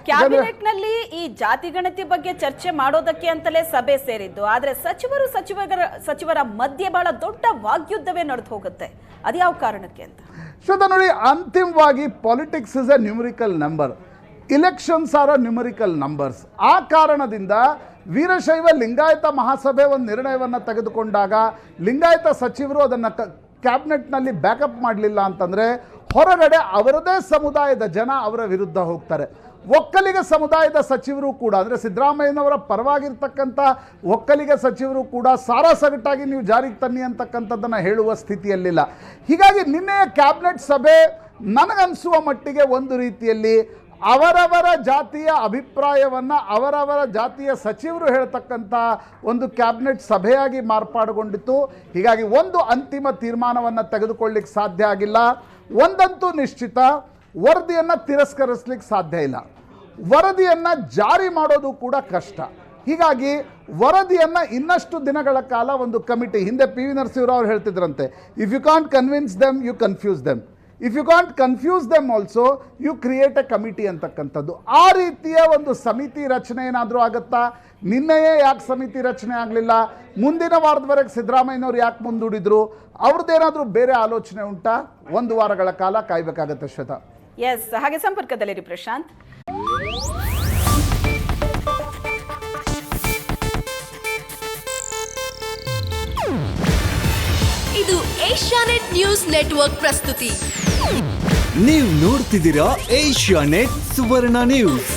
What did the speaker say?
Cabinet ನಲ್ಲಿ ಈ ಜಾತಿ ಗಣತಿ ಬಗ್ಗೆ ಚರ್ಚೆ ಮಾಡೋದಕ್ಕೆ ಅಂತಲೇ ಸಭೆ ಸೇರಿದ್ದು, ಆದ್ರೆ ಸಚಿವರ ಮಧ್ಯೆ ಬಹಳ ದೊಡ್ಡ ವಾಗ್ಯುದ್ಧವೇ ನಡೆದು ಹೋಗುತ್ತೆ. ಅದ್ಯಾವ ಕಾರಣಕ್ಕೆ ಅಂತ ಶ್ವೇತಾ ನೋಡಿ, ಅಂತಿಮವಾಗಿ politics is a numerical number, elections are a numerical numbers. ಆ ಕಾರಣದಿಂದ ವೀರಶೈವ ಲಿಂಗಾಯತ ಮಹಾಸಭೆ ಒಂದು ನಿರ್ಣಯವನ್ನು ತೆಗೆದುಕೊಂಡಾಗ ಲಿಂಗಾಯತ ಸಚಿವರು ಅದನ್ನು ಕ್ಯಾಬಿನೆಟ್ನಲ್ಲಿ ಬ್ಯಾಕಪ್ ಮಾಡಲಿಲ್ಲ ಅಂತಂದರೆ ಹೊರಗಡೆ ಅವರದೇ ಸಮುದಾಯದ ಜನ ಅವರ ವಿರುದ್ಧ ಹೋಗ್ತಾರೆ. ಒಕ್ಕಲಿಗ ಸಮುದಾಯದ ಸಚಿವರು ಕೂಡ, ಅಂದರೆ ಸಿದ್ದರಾಮಯ್ಯನವರ ಪರವಾಗಿರ್ತಕ್ಕಂಥ ಒಕ್ಕಲಿಗ ಸಚಿವರು ಕೂಡ ಸಾರಾಸಗಟಾಗಿ ನೀವು ಜಾರಿಗೆ ತನ್ನಿ ಅಂತಕ್ಕಂಥದ್ದನ್ನು ಹೇಳುವ ಸ್ಥಿತಿಯಲ್ಲಿಲ್ಲ. ಹೀಗಾಗಿ ನಿನ್ನೆಯ ಕ್ಯಾಬಿನೆಟ್ ಸಭೆ ನನಗನ್ನಿಸುವ ಮಟ್ಟಿಗೆ ಒಂದು ರೀತಿಯಲ್ಲಿ ಅವರವರ ಜಾತಿಯ ಅಭಿಪ್ರಾಯವನ್ನು ಅವರವರ ಜಾತಿಯ ಸಚಿವರು ಹೇಳ್ತಕ್ಕಂಥ ಒಂದು ಕ್ಯಾಬಿನೆಟ್ ಸಭೆಯಾಗಿ ಮಾರ್ಪಾಡುಗೊಂಡಿತ್ತು. ಹೀಗಾಗಿ ಒಂದು ಅಂತಿಮ ತೀರ್ಮಾನವನ್ನು ತೆಗೆದುಕೊಳ್ಳಿಕ್ಕೆ ಸಾಧ್ಯ ಆಗಿಲ್ಲ. ಒಂದಂತೂ ನಿಶ್ಚಿತ, ವರದಿಯನ್ನು ತಿರಸ್ಕರಿಸಲಿಕ್ಕೆ ಸಾಧ್ಯ ಇಲ್ಲ, ವರದಿಯನ್ನು ಜಾರಿ ಮಾಡೋದು ಕೂಡ ಕಷ್ಟ. ಹೀಗಾಗಿ ವರದಿಯನ್ನು ಇನ್ನಷ್ಟು ದಿನಗಳ ಕಾಲ ಒಂದು ಕಮಿಟಿ, ಹಿಂದೆ ಪಿ ವಿ ನರಸಿಂಹರಾವ್ ಅವರು ಹೇಳ್ತಿದ್ರಂತೆ, if you can't convince them you confuse them, if you can't confuse them also you create a committee ಅಂತಕ್ಕಂಥದ್ದು. ಆ ರೀತಿಯ ಒಂದು ಸಮಿತಿ ರಚನೆ ಏನಾದರೂ ಆಗುತ್ತಾ? ನಿನ್ನೆಯೇ ಯಾಕೆ ಸಮಿತಿ ರಚನೆ ಆಗಲಿಲ್ಲ? ಮುಂದಿನ ವಾರದವರೆಗೆ ಸಿದ್ದರಾಮಯ್ಯನವ್ರು ಯಾಕೆ ಮುಂದೂಡಿದ್ರು? ಅವ್ರದ್ದೇನಾದರೂ ಬೇರೆ ಆಲೋಚನೆ ಉಂಟಾ? ಒಂದು ವಾರಗಳ ಕಾಲ ಕಾಯಬೇಕಾಗತ್ತೆ ಶ್ವೇತಾ. ಎಸ್, ಹಾಗೆ ಸಂಪರ್ಕದಲ್ಲಿರಿ ಪ್ರಶಾಂತ್. ಇದು ಏಷ್ಯಾನೆಟ್ ನ್ಯೂಸ್ ನೆಟ್ವರ್ಕ್ ಪ್ರಸ್ತುತಿ. ನೀವು ನೋಡ್ತಿದ್ದೀರಾ ಏಷ್ಯಾನೆಟ್ ಸುವರ್ಣ ನ್ಯೂಸ್.